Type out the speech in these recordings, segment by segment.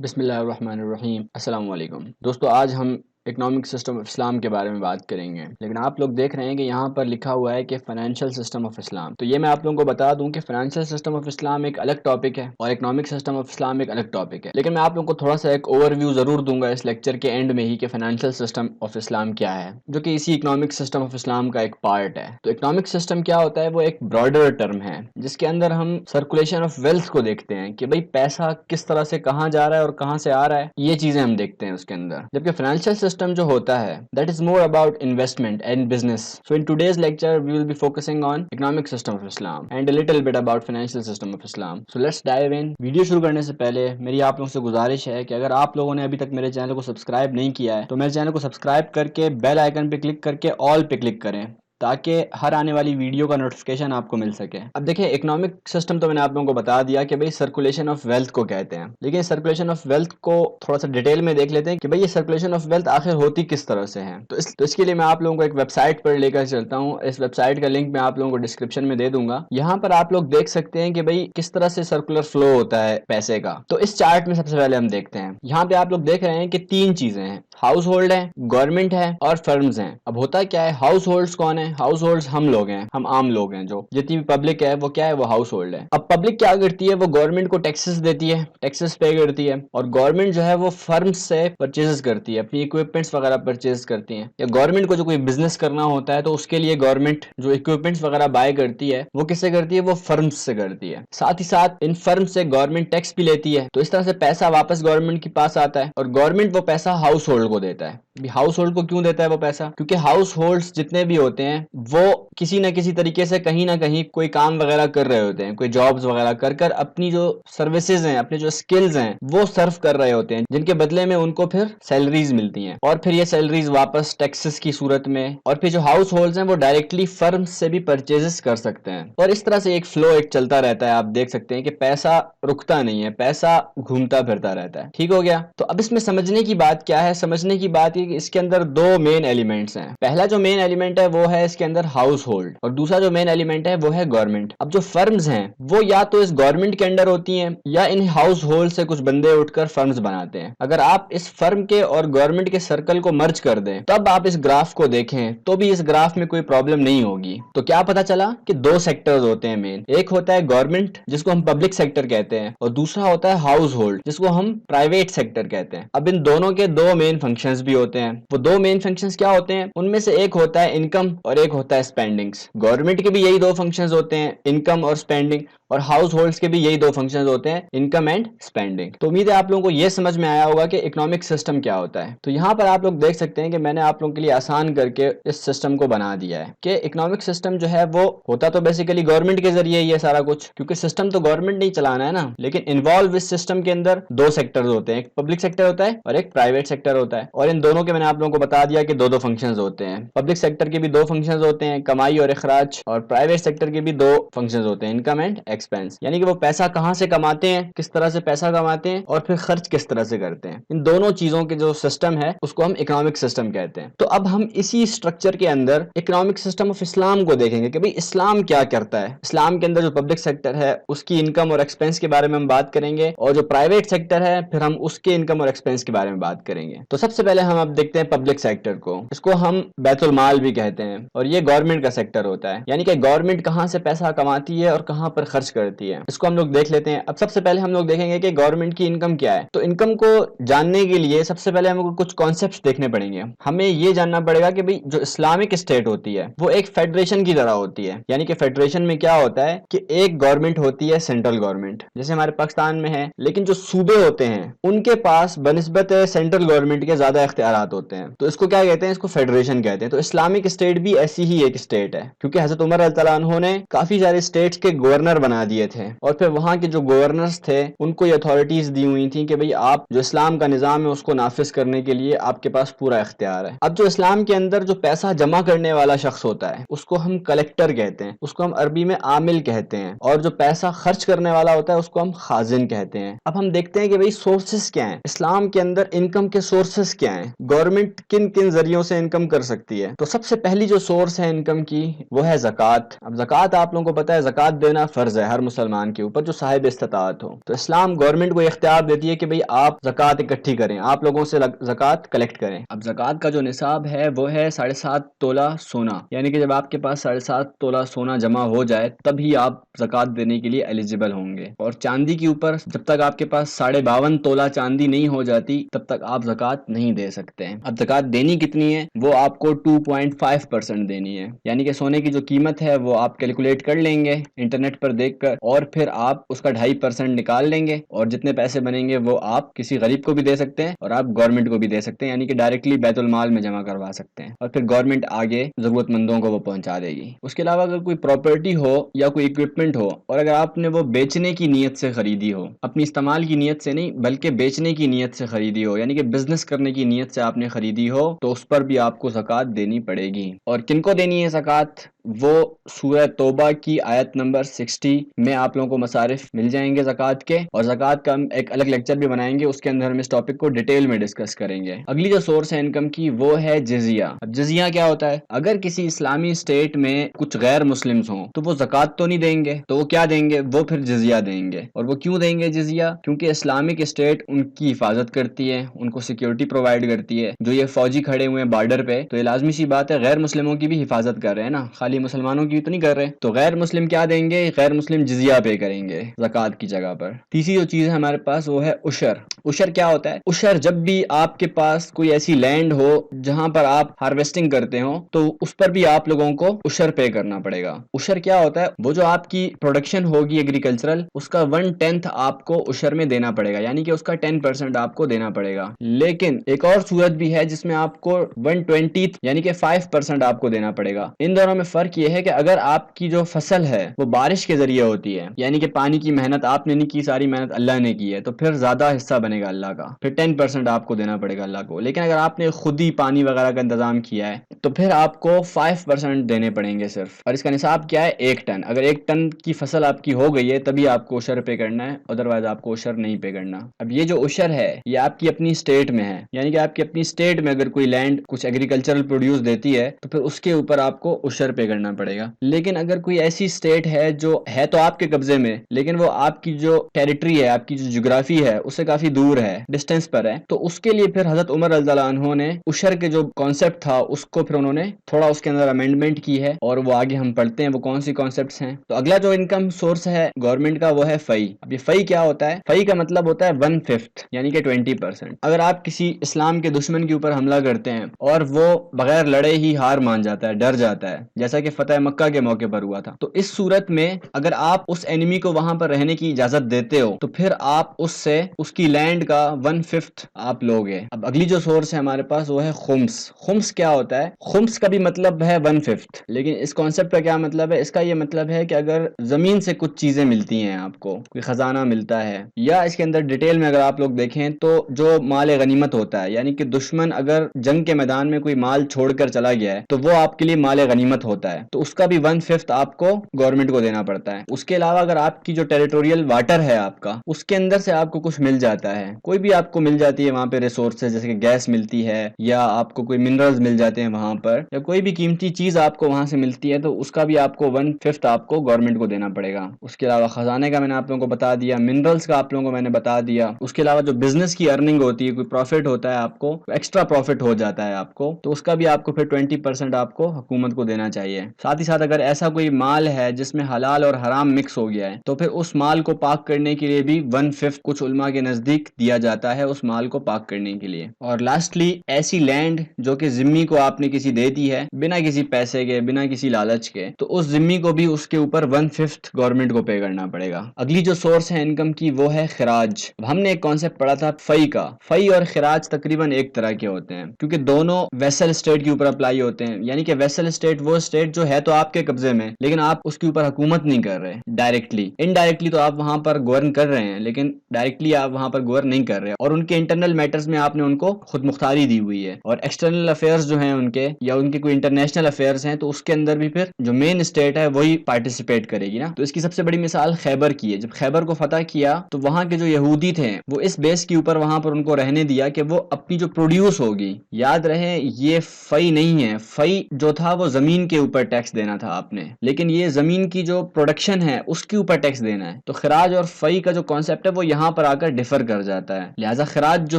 بسم اللہ الرحمن الرحیم۔ السلام علیکم دوستو، آج ہم اکنامک سسٹم آف اسلام کے بارے میں بات کریں گے، لیکن آپ لوگ دیکھ رہے ہیں کہ یہاں پر لکھا ہوا ہے کہ فائنینشیل سسٹم آف اسلام۔ تو یہ میں آپ لوگوں کو بتا دوں کہ فائنینشیل سسٹم آف اسلام ایک الگ ٹاپک ہے اور اکنامک سسٹم آف اسلام ایک الگ ٹاپک ہے، لیکن میں آپ لوگوں کو تھوڑا سا ایک اوور ویو ضرور دوں گا اس لیکچر کے اینڈ میں ہی کہ فائنینشیل سسٹم آف اسلام کیا ہے، جو کہ اسی اکنامک سسٹم آف اسلام کا ایک پارٹ ہے۔ تو اکنامک سسٹم کیا ہوتا ہے؟ وہ ایک براڈر ٹرم ہے جس کے اندر ہم سرکولیشن آف ویلتھ کو دیکھتے ہیں کہ بھئی پیسہ کس طرح سے کہاں جا رہا ہے اور کہاں سے آ رہا ہے، یہ چیزیں ہم دیکھتے ہیں اس کے اندر۔ جبکہ فائنینشیل سسٹم جو ہوتا ہے that is more about investment and business. So in today's lecture we will be focusing on economic system of Islam and a little bit about financial system of Islam. So let's dive in. Video شروع کرنے سے پہلے میری آپ لوگوں سے گزارش ہے کہ اگر آپ لوگوں نے ابھی تک میرے چینل کو سبسکرائب نہیں کیا ہے تو میرے چینل کو سبسکرائب کر کے بیل آئیکن پہ کلک کر کے آل پہ کلک کریں تاکہ ہر آنے والی ویڈیو کا نوٹیفیکیشن آپ کو مل سکے۔ اب دیکھیں، اکنامک سسٹم تو میں نے آپ لوگوں کو بتا دیا کہ بھئی سرکولیشن آف ویلتھ کو کہتے ہیں، لیکن سرکولیشن آف ویلتھ کو تھوڑا سا ڈیٹیل میں دیکھ لیتے ہیں کہ بھئی یہ سرکولیشن آف ویلتھ آخر ہوتی کس طرح سے ہے۔ تو اس کے لیے میں آپ لوگوں کو ایک ویب سائٹ پر لے کر چلتا ہوں۔ اس ویب سائٹ کا لنک میں آپ لوگوں کو ڈسکرپشن میں دے دوں گا۔ یہاں پر آپ لوگ دیکھ سکتے ہیں کہ بھئی کس طرح سے سرکولر فلو ہوتا ہے پیسے کا۔ تو اس چارٹ میں سب سے پہلے ہم دیکھتے ہیں، یہاں پہ آپ لوگ دیکھ رہے ہیں کہ تین چیزیں ہیں، ہاؤس ہولڈ ہے، گورنمنٹ ہے اور فرمز ہیں۔ اب ہوتا کیا ہے، ہاؤس ہولڈز کون ہے؟ ہاؤس ہولڈز ہم لوگ ہیں، ہم عام لوگ ہیں، جو جتنی بھی پبلک ہے وہ کیا ہے، وہ ہاؤس ہولڈ ہے۔ اب پبلک کیا کرتی ہے؟ وہ گورنمنٹ کو ٹیکسز دیتی ہے، ٹیکسز پے کرتی ہے، اور گورنمنٹ جو ہے وہ فرمز سے پرچیز کرتی ہے، اپنی اکوپمنٹس وغیرہ پرچیز کرتی ہیں۔ یا گورنمنٹ کو جو کوئی بزنس کرنا ہوتا ہے تو اس کے لیے گورنمنٹ جو اکوپمنٹس وغیرہ بائی کرتی ہے وہ کس سے کرتی ہے؟ وہ فرمز سے کرتی ہے۔ ساتھ ہی ساتھ ان فرمز سے گورنمنٹ ٹیکس بھی لیتی ہے، تو اس طرح سے پیسہ واپس گورنمنٹ کے پاس آتا ہے، اور گورنمنٹ وہ پیسہ ہاؤس ہولڈ کو دیتا ہے۔ ہاؤس ہولڈ کو کیوں دیتا ہے وہ پیسہ؟ کیونکہ ہاؤس ہولڈز جتنے بھی ہوتے ہیں وہ کسی نہ کسی طریقے سے کہیں نہ کہیں کوئی کام وغیرہ کر رہے ہوتے ہیں، کوئی جابز وغیرہ کر اپنی جو سروسز ہیں، اپنے جو سکلز ہیں وہ سرو کر رہے ہوتے ہیں، جن کے بدلے میں ان کو پھر سیلریز ملتی ہیں، اور پھر یہ سیلریز واپس ٹیکسز کی صورت میں، اور پھر جو ہاؤس ہولڈز ہیں وہ ڈائریکٹلی فرم سے بھی پرچیزز کر سکتے ہیں، اور اس طرح سے ایک فلو ایک چلتا رہتا ہے۔ آپ دیکھ سکتے ہیں کہ پیسہ رکتا نہیں ہے، پیسہ گھومتا پھرتا رہتا ہے۔ ٹھیک ہو گیا؟ تو اب اس میں سمجھنے کی بات کیا ہے؟ سمجھنے کی بات یہ کہ اس کے اندر دو مین ایلیمنٹس ہیں۔ پہلا جو مین ایلیمنٹ ہے وہ ہے اس کے اندر ہاؤس ہولڈ، اور دوسرا جو مین ایلیمنٹ ہے وہ ہے گورنمنٹ۔ اب جو فرمز ہیں وہ یا تو اس گورنمنٹ کے انڈر ہوتی ہیں یا ان ہاؤس ہولڈ سے کچھ بندے اٹھ کر فرمز بناتے ہیں۔ اگر آپ اس فرم کے اور گورنمنٹ کے سرکل کو مرج کر دیں تب آپ اس گراف کو دیکھیں تو بھی اس گراف میں کوئی پرابلم نہیں ہوگی۔ تو کیا پتا چلا کہ دو سیکٹرز ہوتے ہیں مین، ایک ہوتا ہے گورنمنٹ جس کو ہم پبلک سیکٹر کہتے ہیں، اور دوسرا ہوتا ہے ہاؤس ہولڈ جس کو ہم پرائیویٹ سیکٹر کہتے ہیں۔ اب ان دونوں کے دو مین فنکشنز بھی ہوتے ہیں۔ وہ دو مین فنکشنز کیا ہوتے ہیں؟ ان میں سے ایک ہوتا ہے انکم اور ایک ہوتا ہے اسپینڈنگز۔ گورنمنٹ کے بھی یہی دو فنکشنز ہوتے ہیں، انکم اور اسپینڈنگ، اور ہاؤس ہولڈز کے بھی یہی دو فنکشنز ہوتے ہیں، انکم اینڈ اسپینڈنگ۔ تو امید ہے آپ لوگوں کو یہ سمجھ میں آیا ہوگا کہ اکنامک سسٹم کیا ہوتا ہے۔ تو یہاں پر آپ لوگ دیکھ سکتے ہیں کہ میں نے آپ لوگوں کے لیے آسان کر کے اس سسٹم کو بنا دیا ہے کہ اکنامک سسٹم جو ہے وہ ہوتا تو بیسیکلی گورنمنٹ کے ذریعے یہ سارا کچھ، کیونکہ سسٹم تو گورنمنٹ نہیں چلانا ہے نا، لیکن انوالو اس سسٹم کے اندر دو سیکٹرز ہوتے ہیں، ایک پبلک سیکٹر ہوتا ہے اور ایک پرائیویٹ سیکٹر ہوتا ہے، اور ان دونوں کے میں نے آپ لوگوں کو بتا دیا کہ دو فنکشنز ہوتے ہیں۔ پبلک سیکٹر کے بھی دو فنکشنز ہوتے ہیں، کمائی اور اخراج، اور پرائیویٹ سیکٹر کے بھی دو فنکشنز ہوتے ہیں، انکم اینڈ ایکسپینس، یعنی کہ وہ پیسہ کہاں سے کماتے ہیں، کس طرح سے پیسہ کماتے ہیں، اور پھر خرچ کس طرح سے کرتے ہیں۔ ان دونوں چیزوں کے جو سسٹم ہے اس کو ہم اکنامک سسٹم کہتے ہیں۔ تو اب ہم اسی سٹرکچر کے اندر اکنامک سسٹم آف اسلام کو دیکھیں گے کہ بھئی اسلام کیا کرتا ہے۔ اسلام کے اندر جو پبلک سیکٹر ہے اس کی انکم اور ایکسپینس کے بارے میں ہم بات کریں گے، اور جو پرائیویٹ سیکٹر ہے پھر ہم اس کے انکم اور ایکسپینس کے بارے میں بات کریں گے۔ تو سب سے پہلے ہم اب دیکھتے ہیں پبلک سیکٹر کو، اس کو ہم بیت المال بھی کہتے ہیں، اور یہ گورنمنٹ کا سیکٹر ہوتا ہے، یعنی کہ گورنمنٹ کہاں سے پیسہ کماتی ہے اور کہاں پر خرچ کرتی ہے، اس کو ہم لوگ دیکھ لیتے ہیں۔ اب سب سے پہلے ہم لوگ دیکھیں گے کہ گورنمنٹ کی انکم کیا ہے۔ تو انکم کو جاننے کے لیے سب سے پہلے ہم کو کچھ کانسیپٹس دیکھنے پڑیں گے۔ ہمیں یہ جاننا پڑے گا کہ بھئی جو اسلامک اسٹیٹ ہوتی ہے وہ ایک فیڈریشن کی طرح ہوتی ہے، یعنی کہ فیڈریشن میں کیا ہوتا ہے کہ ایک گورنمنٹ ہوتی ہے سینٹرل گورنمنٹ، جیسے ہمارے پاکستان میں ہے، لیکن جو صوبے ہوتے ہیں ان کے پاس بنسبت سینٹرل گورنمنٹ کے زیادہ اختیارات ہوتے ہیں، تو اس کو کیا کہتے ہیں؟ اس کو فیڈریشن کہتے ہیں۔ تو اسلامک اسٹیٹ بھی ایسی ہی ایک اسٹیٹ ہے، کیونکہ حضرت عمر رضی اللہ عنہ نے کافی سارے اسٹیٹس کے گورنر بنا دیے تھے، اور پھر وہاں کے جو گورنرز تھے ان کو یہ اتھارٹیز دی ہوئی تھیں کہ بھئی آپ جو اسلام کا نظام ہے اس کو نافذ کرنے کے لیے آپ کے پاس پورا اختیار ہے۔ اب جو اسلام کے اندر جو پیسہ جمع کرنے والا شخص ہوتا ہے اس کو ہم کلیکٹر کہتے ہیں، اس کو ہم عربی میں عامل کہتے ہیں، اور جو پیسہ خرچ کرنے والا ہوتا ہے اس کو ہم خازن کہتے ہیں۔ اب ہم دیکھتے ہیں کہ بھئی سورسز کیا ہیں، اسلام کے اندر انکم کے سورسز کیا ہیں، گورنمنٹ کن کن ذریعوں سے انکم کر سکتی ہے۔ تو سب سے پہلی جو سورس ہے انکم کی وہ ہے زکوٰۃ. اب زکوٰۃ آپ لوگوں کو پتہ ہے زکوٰۃ دینا فرض ہے ہر مسلمان کے اوپر جو صاحب استطاعت ہو. تو اسلام گورنمنٹ کو اختیار دیتی ہے کہ بھئی آپ زکوٰۃ اکٹھی کریں, آپ لوگوں سے زکوٰۃ کلیکٹ کریں. اب زکوٰۃ کا جو نصاب ہے وہ ہے 7.5 تولہ سونا, یعنی کہ جب آپ کے پاس 7.5 تولہ سونا جمع ہو جائے تب ہی آپ زکوٰۃ دینے کے لیے ایلیجیبل ہوں گے. اور چاندی کے اوپر جب تک آپ کے پاس 52.5 تولہ چاندی نہیں ہو جاتی تب تک آپ زکوٰۃ نہیں دے سکتے ہیں. اب زکوٰۃ دینی کتنی ہے, وہ آپ کو 2.5% دینی ہے, یعنی کہ سونے کی جو قیمت ہے وہ آپ کیلکولیٹ کر لیں گے انٹرنیٹ پر دیکھ کر, اور پھر آپ اس کا 2.5% نکال لیں گے, اور جتنے پیسے بنیں گے وہ آپ کسی غریب کو بھی دے سکتے ہیں اور آپ گورنمنٹ کو بھی دے سکتے ہیں, یعنی کہ ڈائریکٹلی بیت المال میں جمع کروا سکتے ہیں, اور پھر گورنمنٹ آگے ضرورت مندوں کو وہ پہنچا دے گی. اس کے علاوہ اگر کوئی پراپرٹی ہو یا کوئی اکوپمنٹ ہو اور اگر آپ نے وہ بیچنے کی نیت سے خریدی ہو, اپنی استعمال کی نیت سے نہیں بلکہ بیچنے کی نیت سے خریدی ہو, یعنی کہ بزنس کرنے کی نیت سے آپ نے خریدی ہو, تو اس پر بھی آپ کو زکوٰۃ دینی پڑے گی. اور کن کو دینی ہے زکوٰۃ, وہ سورہ توبہ کی آیت نمبر 60 میں آپ لوگوں کو مصارف مل جائیں گے زکوٰۃ کے, اور زکوٰۃ کا ہم ایک الگ لیکچر بھی بنائیں گے, اس کے اندر ہم اس ٹاپک کو ڈیٹیل میں ڈسکس کریں گے. اگلی جو سورس ہے انکم کی وہ ہے جزیہ. اب جزیہ کیا ہوتا ہے, اگر کسی اسلامی اسٹیٹ میں کچھ غیر مسلمز ہوں تو وہ زکوٰۃ تو نہیں دیں گے, تو وہ کیا دیں گے, وہ پھر جزیہ دیں گے. اور وہ کیوں دیں گے جزیہ, کیونکہ اسلامک اسٹیٹ ان کی حفاظت کرتی ہے, ان کو سیکیورٹی پرووائڈ کرتی ہے. جو یہ فوجی کھڑے ہوئے ہیں بارڈر پہ, تو یہ لازمی سی بات ہے غیر مسلموں کی بھی حفاظت کر رہے ہیں نا, خالی مسلمانوں کی تو نہیں کر رہے. تو غیر مسلم کیا دیں گے, غیر مسلم جزیہ پے کریں گے زکوٰۃ کی جگہ پر. تیسری جو چیز ہے ہمارے پاس وہ ہے عشر. عشر کیا ہوتا ہے, عشر جب بھی آپ کے پاس کوئی ایسی لینڈ ہو جہاں پر آپ ہارویسٹنگ کرتے ہو تو اس پر بھی آپ لوگوں کو عشر پے کرنا پڑے گا. عشر کیا ہوتا ہے, وہ جو آپ کی پروڈکشن ہوگی ایگریکلچرل اس کا 1/10 آپ کو عشر میں دینا پڑے گا, یعنی کہ اس کا 10% آپ کو دینا پڑے گا. لیکن ایک اور صورت بھی ہے جس میں آپ کو 1/20 یعنی کہ 5% آپ کو دینا پڑے گا. ان دونوں میں فرق یہ ہے کہ اگر آپ کی جو فصل ہے وہ بارش کے ذریعے ہوتی ہے, یعنی کہ پانی کی محنت آپ نے نہیں کی, ساری محنت اللہ نے کی ہے, تو پھر زیادہ حصہ بنے گا اللہ کا, پھر 10% آپ کو دینا پڑے گا اللہ کو. لیکن اگر آپ نے خود ہی پانی وغیرہ کا انتظام کیا ہے تو پھر آپ کو 5% دینے پڑیں گے صرف. اور اس کا نصاب کیا ہے, 1 ٹن. اگر 1 ٹن کی فصل آپ کی ہو گئی ہے تبھی آپ کو عشر پے کرنا ہے, ادروائز آپ کو عشر نہیں پے کرنا. اب یہ جو عشر ہے یہ آپ کی اپنی اسٹیٹ میں ہے, یعنی کہ آپ کی اپنی اسٹیٹ میں اگر کوئی لینڈ کچھ ایگریکلچرل پروڈیوس دیتی ہے تو پھر اس کے اوپر آپ کو عشر پے کرنا پڑے گا. لیکن اگر کوئی ایسی اسٹیٹ ہے جو ہے تو آپ کے قبضے میں لیکن وہ آپ کی جو ٹیریٹری ہے, آپ کی جو جغرافی ہے اس سے کافی دور ہے, ڈسٹینس پر ہے, تو اس کے لیے پھر حضرت عمر رضی اللہ عنہ نے عشر کے جو کانسیپٹ تھا اس کو پھر انہوں نے تھوڑا اس کے اندر امینڈمنٹ کی ہے, اور وہ آگے ہم پڑھتے ہیں وہ کون سی کانسیپٹس ہیں. تو اگلا جو انکم سورس ہے گورنمنٹ کا وہ ہے فی. اب یہ فی کیا ہوتا ہے, فی کا مطلب ہوتا ہے 1/5 یعنی کہ 20%. اگر آپ کسی اسلام کے دشمن کے اوپر حملہ کرتے ہیں اور وہ بغیر لڑے ہی ہار مان جاتا ہے, ڈر جاتا ہے, جیسا کہ فتح مکہ کے موقع پر ہوا تھا, تو اس صورت میں اگر آپ اس اینیمی کو وہاں پر رہنے کی اجازت دیتے ہو تو پھر آپ اس سے اس کی لینڈ کا 1/5 آپ لوگے. اب اگلی جو سورس ہے ہمارے پاس وہ ہے خمس. خمس کیا ہوتا ہے, خمس کا بھی مطلب ہے 1/5, لیکن اس کانسیپٹ کا کیا مطلب ہے, اس کا یہ مطلب ہے کہ اگر زمین سے کچھ چیزیں ملتی ہیں, آپ کو کوئی خزانہ ملتا ہے, یا اس کے اندر ڈیٹیل میں اگر آپ لوگ دیکھیں تو جو مال غنیمت ہوتا ہے, یعنی کہ دشمن اگر جنگ کے میدان میں کوئی مال چھوڑ کر چلا گیا ہے تو وہ آپ کے لیے مال غنیمت ہوتا ہے, تو اس کا بھی 1/5 آپ کو گورنمنٹ کو دینا پڑتا ہے. اس کے علاوہ اگر آپ کی جو ٹیریٹوریل واٹر ہے آپ کا, اس کے اندر سے آپ کو کچھ مل جاتا ہے, کوئی بھی آپ کو مل جاتی ہے وہاں پہ ریسورسز, جیسے کہ گیس ملتی ہے یا آپ کو کوئی منرلز مل جاتے ہیں وہاں پر, یا کوئی بھی قیمتی چیز آپ کو وہاں سے ملتی ہے, تو اس کا بھی آپ کو 1/5 آپ کو گورنمنٹ کو دینا پڑے گا. اس کے علاوہ خزانے کا میں نے آپ لوگوں کو بتا دیا, منرلز کا آپ لوگوں کو میں نے بتا دیا. اس کے علاوہ جو بزنس کی ارننگ ہوتی ہے, کوئی پروفٹ ہوتا ہے آپ کو, ایکسٹرا پروفٹ ہو جاتا ہے آپ کو, تو اس کا بھی آپ کو پھر 20% آپ کو حکومت کو دینا چاہیے. ساتھ ہی ساتھ اگر ایسا کوئی مال ہے جس میں حلال اور حرام مکس ہو گیا ہے تو پھر اس مال کو پاک کرنے کے لیے بھی 1/5 کچھ علماء کے نزدیک دیا جاتا ہے اس مال کو پاک کرنے کے لیے. اور لاسٹلی ایسی لینڈ جو کہ ذمی کو آپ نے کسی دے دی ہے بنا کسی پیسے کے, بنا کسی لالچ کے, تو اس ذمی کو بھی اس کے اوپر 1/5 گورنمنٹ کو پے کرنا پڑے گا. اگلی جو سورس ہے انکم کی وہ ہے خراج. ہم نے ایک کانسیپٹ پڑھا تھا فی کا. فی اور خراج تقریباً ایک طرح کے ہوتے ہیں کیونکہ دونوں ویسل اسٹیٹ کے اوپر اپلائی ہوتے ہیں, یعنی کہ ویسل اسٹیٹ وہ اسٹیٹ اسٹیٹ جو ہے تو آپ کے قبضے میں، لیکن آپ اس کے اوپر حکومت نہیں کر رہے ڈائریکٹلی، انڈائریکٹلی تو آپ وہاں پر گورن کر رہے ہیں، لیکن ڈائریکٹلی آپ وہاں پر گورن نہیں کر رہے، اور ان کے انٹرنل میٹرز میں آپ نے ان کو خود مختاری دی ہوئی ہے، اور ایکسٹرنل افیئرز جو ہیں ان کے، یا ان کے کوئی انٹرنیشنل افیئرز ہیں، تو اس کے اندر بھی پھر جو مین اسٹیٹ ہے وہی پارٹیسپیٹ کرے گی نا۔ تو اس کی سب سے بڑی مثال خیبر کی ہے، جب خیبر کو فتح کیا تو وہاں کے جو یہودی تھے وہ اس بیس کے اوپر وہاں پر ان کو رہنے دیا کہ وہ اپنی جو پروڈیوس ہوگی، یاد رہے یہ فی نہیں ہے، فی جو تھا وہ زمین کے اوپر ٹیکس دینا تھا آپ نے، لیکن یہ زمین کی جو پروڈکشن ہے اس کے اوپر ٹیکس دینا ہے۔ تو خراج اور فی کا جو کانسیپٹ ہے وہ یہاں پر آ کر ڈیفر کر جاتا ہے، لہٰذا خراج جو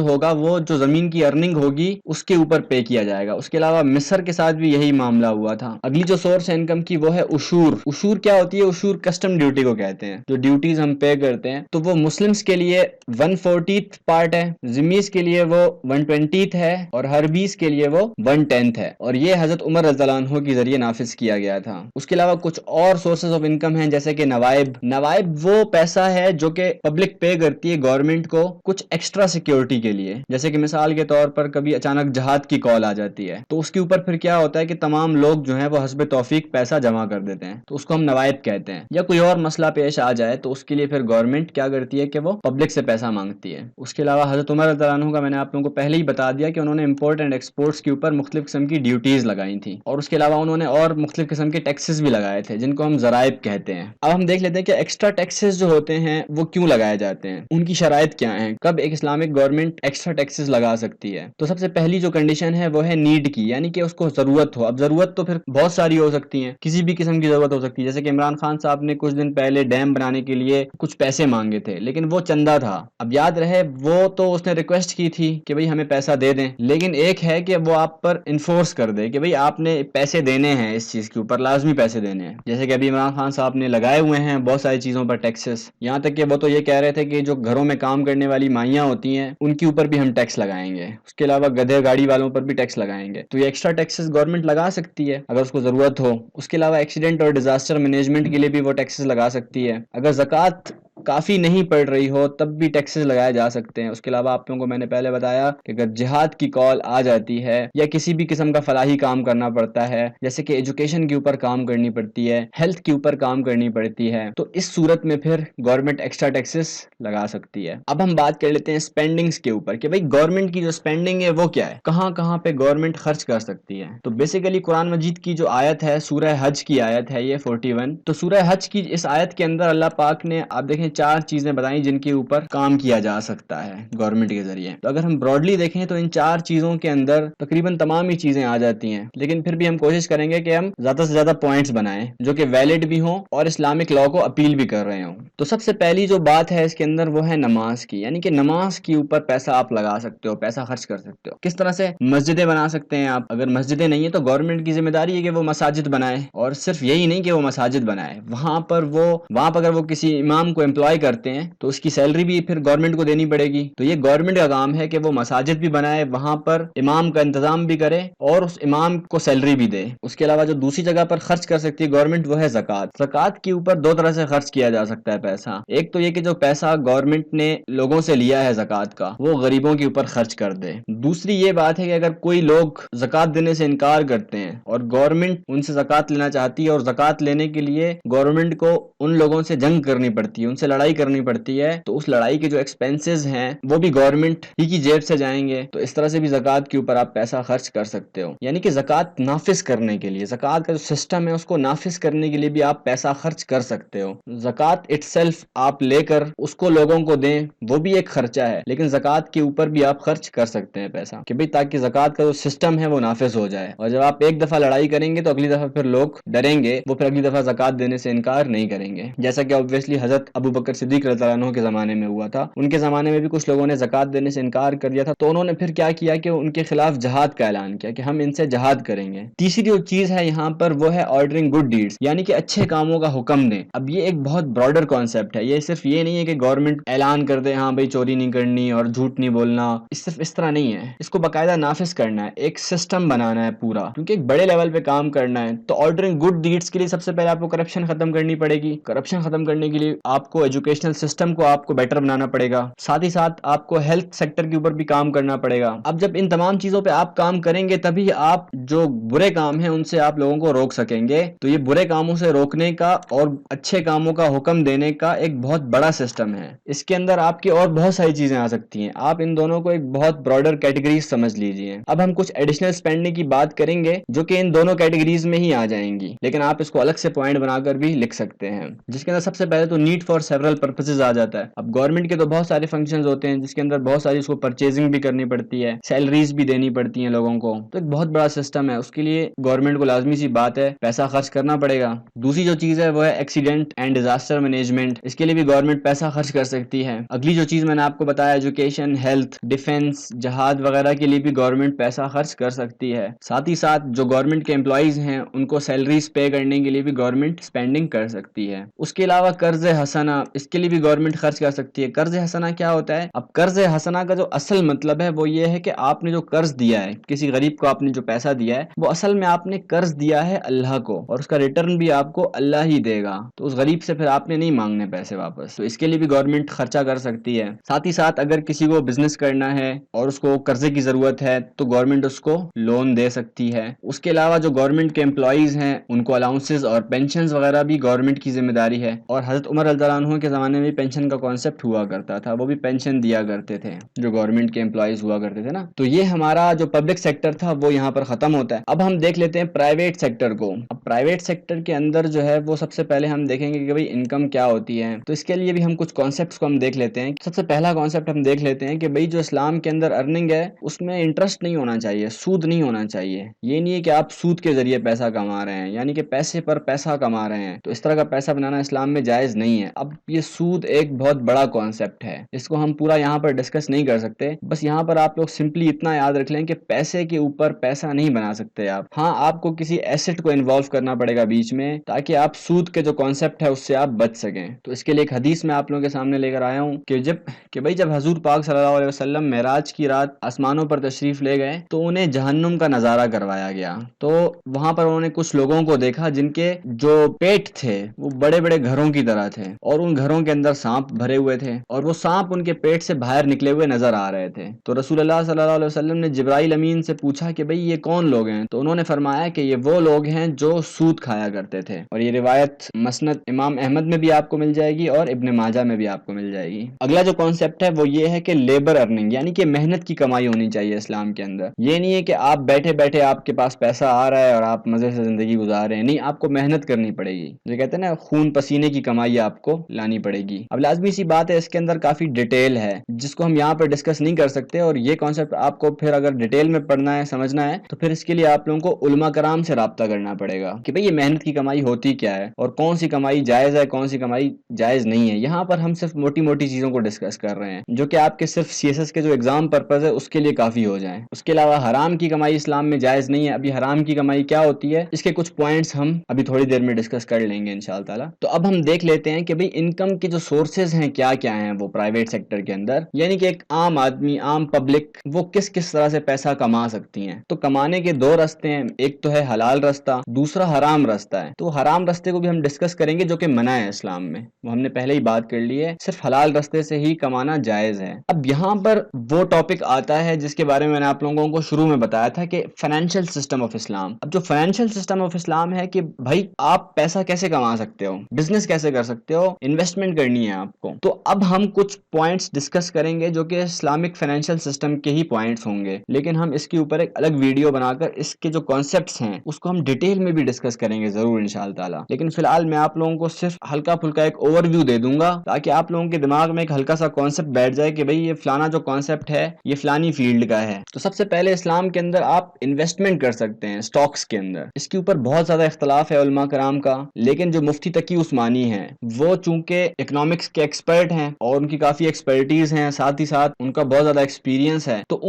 ہوگا وہ جو زمین کی ارننگ ہوگی اس کے اوپر پے کیا جائے گا۔ اس کے علاوہ مصر کے ساتھ بھی یہی معاملہ ہوا تھا۔ اگلی جو سورس ہے انکم کی وہ ہے عشور۔ عشور کیا ہوتی ہے؟ عشور کسٹم ڈیوٹی کو کہتے ہیں، جو ڈیوٹیز ہم پے کرتے ہیں، تو وہ مسلمز کے لیے 1/40 پارٹ ہے، ذمیز کے لیے وہ 1/20 ہے، اور حربیز کے لیے وہ 1/10 ہے، اور یہ حضرت عمر رضی اللہ عنہ کے ذریعے نافذ کیا گیا تھا۔ اس کے علاوہ کچھ اور سورسز آف انکم ہیں جیسے کہ نوائب۔ نوائب وہ پیسہ ہے جو کہ پبلک پے کرتی ہے گورنمنٹ کو کچھ ایکسٹرا سیکیورٹی کے لیے، جیسے کہ مثال کے طور پر کبھی اچانک جہاد کی کال آ جاتی ہے تو اس کے اوپر پھر کیا ہوتا ہے کہ تمام لوگ جو ہیں وہ حسب توفیق پیسہ جمع کر دیتے ہیں، تو اس کو ہم نوائب کہتے ہیں۔ یا کوئی اور مسئلہ پیش آ جائے تو اس کے لیے پھر گورنمنٹ کیا کرتی ہے کہ وہ پبلک سے پیسہ مانگتی ہے۔ اس کے علاوہ حضرت عمر رضی اللہ عنہ کا میں نے آپ لوگوں کو پہلے ہی بتا دیا کہ انہوں نے امپورٹ اینڈ ایکسپورٹس کے اوپر مختلف قسم کی ڈیوٹیز لگائی تھیں، اور اس کے علاوہ انہوں نے اور مختلف قسم کے ٹیکسز بھی لگائے تھے جن کو ہم ضرائب کہتے ہیں۔ اب ہم دیکھ لیتے ہیں کہ ایکسٹرا ٹیکسز جو ہوتے ہیں وہ کیوں لگائے جاتے ہیں، ان کی شرائط کیا ہیں، کب ایک اسلامک گورنمنٹ ایکسٹرا ٹیکسز لگا سکتی ہے۔ تو سب سے پہلی جو کنڈیشن ہے وہ ہے نیڈ کی، یعنی کہ اس کو ضرورت ہو۔ اب ضرورت تو پھر بہت ساری ہو سکتی ہیں، کسی بھی قسم کی ضرورت ہو سکتی ہے، جیسے کہ عمران خان صاحب نے کچھ دن پہلے ڈیم بنانے کے لیے کچھ پیسے مانگے تھے، لیکن وہ چندہ تھا۔ اب یاد رہے وہ تو اس نے ریکویسٹ کی تھی کہ بھئی ہمیں پیسہ دے دیں، لیکن ایک ہے کہ وہ آپ پر انفورس کر دے کہ بھئی آپ نے پیسے دینے ہیں، اس چیز کے اوپر لازمی پیسے دینے ہیں، جیسے کہ ابھی عمران خان صاحب نے لگائے ہوئے ہیں بہت ساری چیزوں پر ٹیکسز، یہاں تک کہ وہ تو یہ کہہ رہے تھے کہ جو گھروں میں کام کرنے والی مائیاں ہوتی ہیں ان کے اوپر بھی ہم ٹیکس لگائیں گے، اس کے علاوہ گدھے گاڑی والوں پر بھی ٹیکس لگائیں گے۔ تو یہ ایکسٹرا ٹیکسز گورنمنٹ لگا سکتی ہے اگر اس کو ضرورت ہو۔ اس کے علاوہ ایکسیڈنٹ اور ڈیزاسٹر مینجمنٹ کے لیے بھی وہ ٹیکسز لگا سکتی ہے۔ اگر زکوٰۃ کافی نہیں پڑ رہی ہو تب بھی ٹیکسز لگائے جا سکتے ہیں۔ اس کے علاوہ آپ لوگوں کو میں نے پہلے بتایا کہ اگر جہاد کی کال آ جاتی ہے یا کسی بھی قسم کا فلاحی کام کرنا پڑتا ہے، جیسے کہ ایجوکیشن کے اوپر کام کرنی پڑتی ہے، ہیلتھ کے اوپر کام کرنی پڑتی ہے، تو اس صورت میں پھر گورنمنٹ ایکسٹرا ٹیکسز لگا سکتی ہے۔ اب ہم بات کر لیتے ہیں اسپینڈنگز کے اوپر کہ بھئی گورنمنٹ کی جو اسپینڈنگ ہے وہ کیا ہے، کہاں کہاں پہ گورنمنٹ خرچ کر سکتی ہے۔ تو بیسیکلی قرآن مجید کی جو آیت ہے سورہ حج کی آیت ہے یہ 41، تو سورہ حج کی اس آیت کے اندر اللہ پاک نے آپ دیکھیں 4 چیزیں بتائیں جن کے اوپر کام کیا جا سکتا ہے گورنمنٹ کے ذریعے۔ تو اگر ہم براڈلی دیکھیں تو ان 4 چیزوں کے اندر تقریباً تمام ہی چیزیں آ جاتی ہیں، لیکن پھر بھی ہم کوشش کریں گے کہ ہم زیادہ سے زیادہ پوائنٹس بنائیں جو کہ ویلڈ بھی ہوں اور اسلامک لا کو اپیل بھی کر رہے ہوں۔ تو سب سے پہلی جو بات ہے اس کے اندر وہ ہے نماز کی، یعنی کہ نماز کے اوپر پیسہ آپ لگا سکتے ہو، پیسہ خرچ کر سکتے ہو۔ کس طرح سے؟ مسجدیں بنا سکتے ہیں آپ، اگر مسجدیں نہیں ہیں تو گورنمنٹ کی ذمہ داری ہے کہ وہ مساجد بنائے، اور صرف یہی نہیں کہ وہ مساجد بنائے، وہاں پر اگر وہ کسی امام کو امپلائی کرتے ہیں تو اس کی سیلری بھی پھر گورنمنٹ کو دینی پڑے گی۔ تو یہ گورنمنٹ کا کام ہے کہ وہ مساجد بھی بنائے، وہاں پر امام کا انتظام بھی کرے اور اس امام کو سیلری بھی دے۔ اس کے علاوہ جو دوسری جگہ پر خرچ کر سکتی ہے گورنمنٹ وہ ہے زکوٰۃ۔ زکوٰۃ کے اوپر 2 طرح سے خرچ کیا جا سکتا ہے پیسہ۔ ایک تو یہ کہ جو پیسہ گورنمنٹ نے لوگوں سے لیا ہے زکوٰۃ کا وہ غریبوں کے اوپر خرچ کر دے۔ دوسری یہ بات ہے کہ اگر کوئی لوگ زکوٰۃ دینے سے انکار کرتے ہیں اور گورنمنٹ ان سے زکوٰۃ لینا چاہتی ہے، اور زکوٰۃ لینے کے لیے گورنمنٹ کو ان لوگوں سے جنگ کرنی پڑتی ہے، ان سے لڑائی کرنی پڑتی ہے، تو اس لڑائی کے جو ایکسپینسز ہیں وہ بھی گورنمنٹ ہی کی جیب سے جائیں گے۔ تو اس طرح سے بھی زکوٰۃ کے اوپر آپ پیسہ خرچ کر سکتے ہو، یعنی کہ زکوٰۃ نافذ کرنے کے لیے، زکوٰۃ کا جو سسٹم ہے اس کو نافذ کرنے کے لیے بھی آپ پیسہ خرچ کر سکتے ہو۔ زکوٰۃ اٹ سیلف آپ لے کر اس کو لوگوں کو دیں وہ بھی ایک خرچہ ہے، لیکن زکوٰۃ کے اوپر بھی آپ خرچ کر سکتے ہیں پیسہ، کہ بھئی تاکہ زکوٰۃ کا جو سسٹم ہے وہ نافذ ہو جائے، اور جب آپ ایک دفعہ لڑائی کریں گے تو اگلی دفعہ پھر لوگ ڈریں گے، وہ پھر اگلی دفعہ زکوٰۃ دینے سے انکار نہیں کریں گے، جیسا کہ obviously حضرت ابو بکر صدیق رضی اللہ عنہ کے زمانے میں ہوا تھا۔ ان کے زمانے میں بھی کچھ لوگوں نے زکوٰۃ دینے سے انکار کر دیا تھا، تو انہوں نے پھر کیا کیا کہ ان کے خلاف جہاد کا اعلان کیا کہ ہم ان سے جہاد کریں گے۔ تیسری جو چیز ہے یہاں پر وہ ہے آرڈرنگ گڈ ڈیڈز، یعنی کہ اچھے کاموں کا حکم دیں۔ اب یہ ایک بہت براڈر کانسیپٹ ہے، یہ صرف یہ نہیں ہے کہ گورنمنٹ اعلان کر دے ہاں بھائی چوری نہیں کرنی اور جھوٹ نہیں بولنا، صرف اس طرح نہیں ہے، اس کو باقاعدہ نافذ کرنا ہے، ایک سسٹم بنانا ہے پورا، کیونکہ ایک بڑے لیول پہ کام کرنا ہے۔ تو آرڈرنگ گڈ ڈیڈز کے لیے سب سے پہلے آپ کو کرپشن ختم کرنی پڑے گی۔ کرپشن ختم کرنے کے لیے آپ کو ایجوکیشنل سسٹم کو آپ کو بیٹر بنانا پڑے گا، ساتھ ہی ساتھ آپ کو ہیلتھ سیکٹر کے اوپر بھی کام کرنا پڑے گا۔ اب جب ان تمام چیزوں پہ آپ کام کریں گے تبھی آپ جو برے کام ہیں ان سے آپ لوگوں کو روک سکیں گے۔ تو یہ برے کاموں سے روکنے کا اور اچھے کاموں کا حکم دینے کا ایک بہت بڑا سسٹم ہے۔ اس کے اندر آپ کی اور بہت ساری چیزیں آ سکتی ہیں، آپ ان دونوں کو ایک بہت براڈر کیٹیگریز سمجھ لیجئے۔ اب ہم کچھ ایڈیشنل اسپینڈنگ کی بات کریں گے جو کہ ان دونوں کیٹیگریز میں ہی آ جائیں گی، لیکن آپ اس کو الگ سے پوائنٹ بنا کر بھی لکھ سکتے ہیں، جس کے اندر سب سے پہلے تو نیڈ فار سیورل پرپسز آ جاتا ہے۔ اب گورنمنٹ کے تو بہت سارے فنکشنز ہوتے ہیں جس کے اندر بہت ساری اس کو پرچیزنگ بھی کرنی پڑتی ہے، سیلریز بھی دینی پڑتی ہیں لوگوں کو، تو ایک بہت بڑا سسٹم ہے، اس کے لیے گورنمنٹ کو لازمی سی بات ہے پیسہ خرچ کرنا پڑے گا۔ دوسری جو چیز ہے وہ ہے ایکسیڈنٹ اینڈ ڈیزاسٹر مینجمنٹ، اس کے لیے بھی گورنمنٹ پیسہ خرچ کر سکتی ہے۔ اگلی جو چیز میں نے آپ کو بتایا ایجوکیشن، ہیلتھ، ڈیفنس، جہاد وغیرہ کے لیے بھی گورنمنٹ پیسہ خرچ کر سکتی ہے۔ ساتھ ہی ساتھ جو گورنمنٹ کے امپلائیز ہیں ان کو سیلریز پے کرنے کے لیے بھی گورنمنٹ اسپینڈنگ کر سکتی ہے۔ اس کے علاوہ قرض حسنہ، اس کے لیے بھی گورنمنٹ خرچ کر سکتی ہے۔ قرض حسنہ کیا ہوتا ہے؟ اب قرض حسنہ کا جو اصل مطلب ہے وہ یہ ہے کہ آپ نے جو قرض دیا ہے، کسی غریب کو آپ نے جو پیسہ دیا ہے وہ اصل میں آپ نے قرض دیا ہے اللہ کو، اور اس کا ریٹرن بھی آپ کو اللہ ہی دے گا، تو اس غریب سے پھر آپ نے نہیں مانگنے پیسے واپس، تو اس کے لیے بھی گورنمنٹ خرچہ کر سکتی ہے۔ ساتھ ہی ساتھ اگر کسی کو بزنس کرنا ہے اور اس کو قرضے کی ضرورت ہے تو گورنمنٹ اس کو لون دے سکتی ہے۔ اس کے علاوہ جو گورنمنٹ کے امپلائیز ہیں ان کو الاؤنسز اور پینشنز وغیرہ بھی گورنمنٹ کی ذمہ داری ہے، اور حضرت عمر رضی اللہ عنہ کے زمانے میں پینشن کا کانسیپٹ ہوا کرتا تھا، وہ بھی پینشن دیا کرتے تھے جو گورنمنٹ کے امپلائیز ہوا کرتے تھے نا۔ تو یہ ہمارا جو پبلک سیکٹر تھا وہ یہاں پر ختم ہوتا ہے۔ اب ہم دیکھ لیتے ہیں پرائیویٹ سیکٹر کو۔ اب پرائیویٹ سیکٹر کے اندر جو ہے وہ سب سے پہلے ہم دیکھیں گے کہ بھئی انکم کیا ہوتی ہے، تو اس کے لیے بھی ہم کچھ کانسیپٹس کو ہم دیکھ لیتے ہیں۔ سب سے پہلا کانسیپٹ ہم دیکھ لیتے ہیں کہ بھئی جو اسلام کے اندر ارننگ ہے اس میں انٹرسٹ نہیں ہونا چاہیے، سود نہیں ہونا چاہیے۔ یہ نہیں ہے کہ آپ سود کے ذریعے پیسہ کما رہے ہیں، یعنی کہ پیسے پر پیسہ کما رہے ہیں، تو اس طرح کا پیسہ بنانا اسلام میں جائز نہیں ہے۔ اب یہ سود ایک بہت بڑا کانسیپٹ ہے، اس کو ہم پورا یہاں پر ڈسکس نہیں کر سکتے، بس یہاں پر آپ لوگ سمپلی اتنا یاد رکھ لیں کہ پیسے کے اوپر پیسہ نہیں بنا سکتے آپ۔ ہاں آپ کو کسی ایسٹ کو انوالو کرنا پڑے گا بیچ میں تاکہ آپ سود کے جو کانسیپٹ ہے اس سے آپ بچ سکیں۔ تو اس کے لیے ایک حدیث میں آپ لوگوں کے سامنے لے کر آیا ہوں کہ بھئی جب حضور پاک صلی اللہ علیہ وسلم معراج کی رات آسمانوں پر تشریف لے گئے تو انہیں جہنم کا نظارہ کروایا گیا، تو وہاں پر انہوں نے کچھ لوگوں کو دیکھا جن کے جو پیٹ تھے وہ بڑے بڑے گھروں کی طرح تھے، اور ان گھروں کے اندر سانپ بھرے ہوئے تھے، اور وہ سانپ ان کے پیٹ سے باہر نکلے ہوئے نظر آ رہے تھے۔ تو رسول اللہ صلی اللہ علیہ وسلم نے جبرائیل امین سے پوچھا کہ بھئی یہ کون لوگ ہیں؟ تو انہوں نے فرمایا کہ یہ وہ لوگ ہیں جو سود کھایا کرتے تھے، اور یہ روایت مسند امام احمد میں بھی آپ کو مل جائے گی اور ابن ماجہ میں بھی آپ کو مل جائے گی۔ اگلا جو کانسیپٹ ہے وہ یہ ہے کہ لیبر ارننگ، یعنی کہ محنت کی کمائی ہونی چاہیے اسلام کے اندر۔ یہ نہیں ہے کہ آپ بیٹھے بیٹھے آپ کے پاس پیسہ آ رہا ہے اور آپ مزے سے زندگی گزار رہے ہیں، نہیں، آپ کو محنت کرنی پڑے گی، جو کہتے ہیں نا خون پسینے کی کمائی آپ کو لانی پڑے گی۔ اب لازمی سی بات ہے اس کے اندر کافی ڈیٹیل ہے جس کو ہم یہاں پر ڈسکس نہیں کر سکتے، اور یہ کانسیپٹ آپ کو پھر اگر ڈیٹیل میں پڑھنا ہے سمجھنا ہے تو پھر اس کے لیے آپ لوگوں کو علماء کرام سے رابطہ کرنا پڑے گا کہ بھئی یہ محنت کی کمائی ہوتی کیا ہے اور کون سی کمائی جائز ہے کون سی کمائی جائز نہیں ہے۔ یہاں پر ہم صرف موٹی موٹی چیزوں کو ڈسکس کر رہے ہیں جو کہ آپ کے صرف سی ایس ایس کے جو ایگزام پرپز ہے اس کے لیے کافی ہو جائیں۔ اس کے علاوہ حرام کی کمائی اسلام میں جائز نہیں ہے۔ ابھی حرام کی کمائی کیا ہوتی ہے اس کے کچھ پوائنٹس ہم ابھی تھوڑی دیر میں ڈسکس کر لیں گے انشاءاللہ تعالی۔ تو اب ہم دیکھ لیتے ہیں کہ بھئی انکم کے جو سورسز ہیں کیا کیا ہیں وہ پرائیویٹ سیکٹر کے اندر، یعنی کہ ایک عام آدمی، عام پبلک وہ کس کس طرح سے پیسہ کما سکتی ہیں۔ تو کمانے کے دو راستے ہیں، ایک تو ہے حلال راستہ، دوسرا حرام راستہ ہے۔ تو حرام راستے کو بھی ہم ڈسکس کریں گے جو کہ منع ہے اسلام میں، وہ ہم نے پہلے ہی بات کر لی ہے، صرف حلال راستے سے ہی کمانا جائز ہے۔ اب یہاں پر وہ ٹاپک آتا ہے جس کے بارے میں نے آپ لوگوں کو شروع میں بتایا تھا کہ فائنینشیل سسٹم آف اسلام۔ اب جو فائنینشیل سسٹم آف اسلام ہے کہ بھائی آپ پیسہ کیسے کما سکتے ہو، بزنس کیسے کر سکتے ہو، انویسٹمنٹ کرنی ہے آپ کو، تو اب ہم کچھ پوائنٹس ڈسکس کریں گے جو کہ اسلامک فائنینشیل سسٹم کے ہی پوائنٹس ہوں گے، لیکن ہم اس کے اوپر ایک الگ ویڈیو بنا کر اس کے جو کانسیپٹس ہیں اس کو ہم ڈیٹیل میں بھی ڈسکس کریں گے ضرور انشاءاللہ تعالی۔ لیکن فی الحال میں آپ لوگوں کو صرف ہلکا پھلکا ایک اوور ویو دے دوں گا تاکہ آپ لوگوں کے دماغ میں ایک ہلکا سا کانسیپٹ بیٹھ جائے کہ بھئی یہ فلانا جو کانسیپٹ ہے یہ فلانی فیلڈ کا ہے۔ تو سب سے پہلے اسلام کے اندر آپ انویسٹمنٹ کر سکتے ہیں سٹاکس کے اندر، اس کے اوپر بہت زیادہ اختلاف ہے علماء کرام کا، لیکن جو مفتی تقی عثمانی ہیں وہ چونکہ اکنامکس کے ایکسپرٹ ہیں اور ان کی کافی ایکسپرٹیز ہیں، ساتھ ہی ساتھ ان کا بہت زیادہ ایکسپیرینس ہے، تو